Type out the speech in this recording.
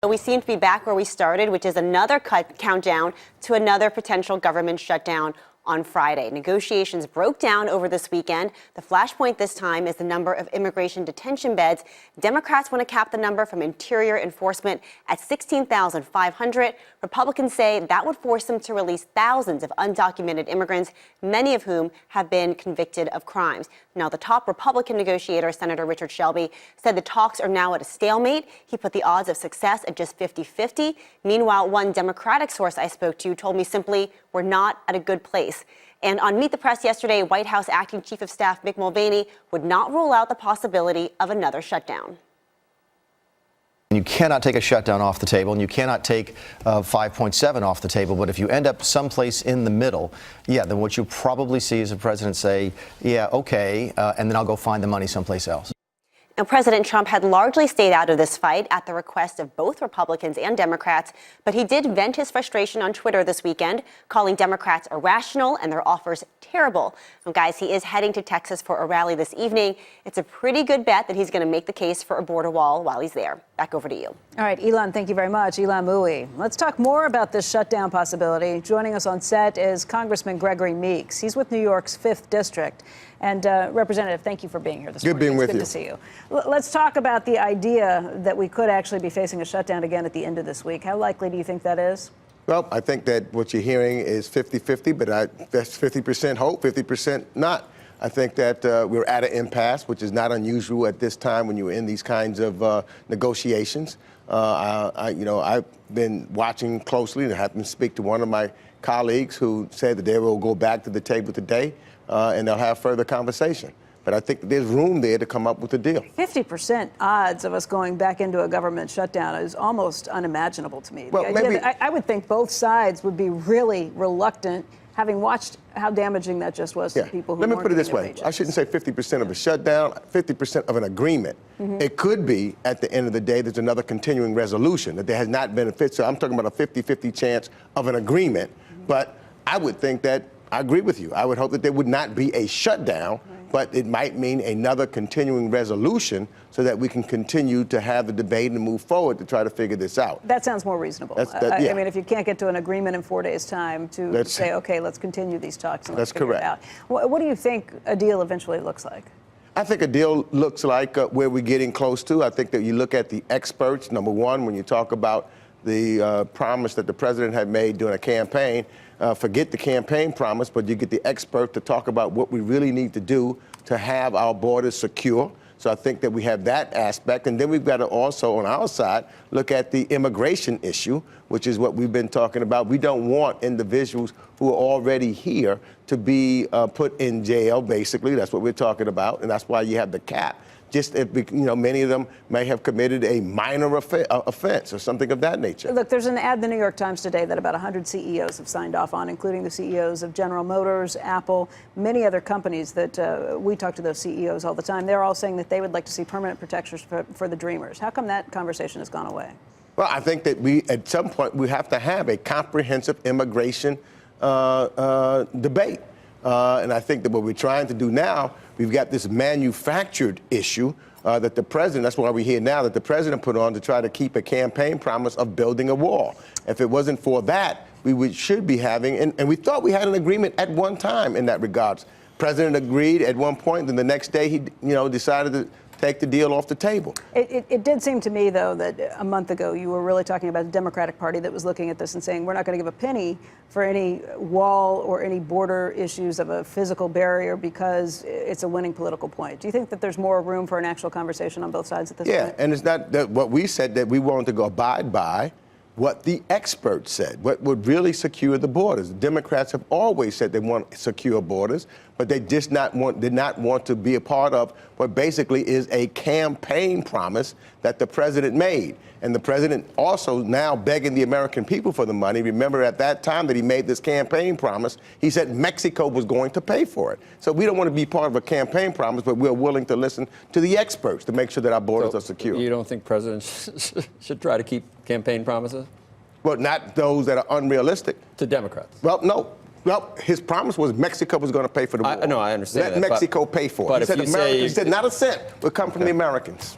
We seem to be back where we started, which is another countdown to another potential government shutdown on Friday. Negotiations broke down over this weekend. The flashpoint this time is the number of immigration detention beds. Democrats want to cap the number from Interior Enforcement at 16,500. Republicans say that would force them to release thousands of undocumented immigrants, many of whom have been convicted of crimes. Now, the top Republican negotiator, Senator Richard Shelby, said the talks are now at a stalemate. He put the odds of success at just 50-50. Meanwhile, one Democratic source I spoke to told me simply, we're not at a good place. And on Meet the Press yesterday, White House Acting Chief of Staff Mick Mulvaney would not rule out the possibility of another shutdown. You cannot take a shutdown off the table, and you cannot take 5.7 off the table. But if you end up someplace in the middle, yeah, then what you probably see is the president say, yeah, okay, and then I'll go find the money someplace else. Now, President Trump had largely stayed out of this fight at the request of both Republicans and Democrats, but he did vent his frustration on Twitter this weekend, calling Democrats irrational and their offers terrible. Now, guys, he is heading to Texas for a rally this evening. It's a pretty good bet that he's going to make the case for a border wall while he's there. Back over to you. All right, Elon, thank you very much. Elon Mui. Let's talk more about this shutdown possibility. Joining us on set is Congressman Gregory Meeks. He's with New York's 5th District. And Representative, thank you for being here this morning. Good being with you. Good to see you. Let's talk about the idea that we could actually be facing a shutdown again at the end of this week. How likely do you think that is? Well, I think that what you're hearing is 50-50, but that's 50% hope, 50% not. I think that we're at an impasse, which is not unusual at this time when you're in these kinds of negotiations. I've been watching closely and happened to speak to one of my colleagues who said that they will go back to the table today and they'll have further conversation. But I think there's room there to come up with a deal. 50% odds of us going back into a government shutdown is almost unimaginable to me. Well, maybe I would think both sides would be really reluctant, having watched how damaging that just was to people who Let me weren't put it this getting way. their I shouldn't say 50% of a shutdown, 50% of an agreement. It could be, at the end of the day, there's another continuing resolution, that there has not been a fit. So I'm talking about a 50-50 chance of an agreement. But I would think that, I agree with you. I would hope that there would not be a shutdown, but it might mean another continuing resolution so that we can continue to have the debate and move forward to try to figure this out. That sounds more reasonable. I mean, if you can't get to an agreement in 4 days' time to say, okay, let's continue these talks and let's figure it out. What do you think a deal eventually looks like? I think a deal looks like where we're getting close to. I think that you look at the experts, number one, when you talk about the promise that the president had made during a campaign, forget the campaign promise, but you get the expert to talk about what we really need to do to have our borders secure. So I think that we have that aspect. And then we've got to also, on our side, look at the immigration issue, which is what we've been talking about. We don't want individuals who are already here to be put in jail, basically. That's what we're talking about. And that's why you have the cap. Just if, many of them may have committed a minor offense or something of that nature. Look, there's an ad in the New York Times today that about 100 CEOs have signed off on, including the CEOs of General Motors, Apple, many other companies that we talk to those CEOs all the time. They're all saying that they would like to see permanent protections for the Dreamers. How come that conversation has gone away? Well, I think that at some point, we have to have a comprehensive immigration debate. And I think that what we're trying to do now, we've got this manufactured issue that the president, that's why we're here now, that the president put on to try to keep a campaign promise of building a wall. If it wasn't for that, we should be having, and we thought we had an agreement at one time in that regards. President agreed at one point, then the next day he decided to take the deal off the table. It did seem to me, though, that a month ago you were really talking about the Democratic Party that was looking at this and saying we're not going to give a penny for any wall or any border issues of a physical barrier because it's a winning political point. Do you think that there's more room for an actual conversation on both sides at this point? Yeah, and it's not that what we said that we wanted to go abide by what the experts said, what would really secure the borders. The Democrats have always said they want secure borders, but they did not want to be a part of what basically is a campaign promise that the president made. And the president also now begging the American people for the money. Remember at that time that he made this campaign promise, he said Mexico was going to pay for it. So we don't want to be part of a campaign promise, but we're willing to listen to the experts to make sure that our borders are secure. You don't think presidents should try to keep campaign promises? Well, not those that are unrealistic. To Democrats? Well, no. Well, his promise was Mexico was going to pay for the war. No, I understand Let that. Mexico pay for it. He said, he said not a cent would come from the Americans.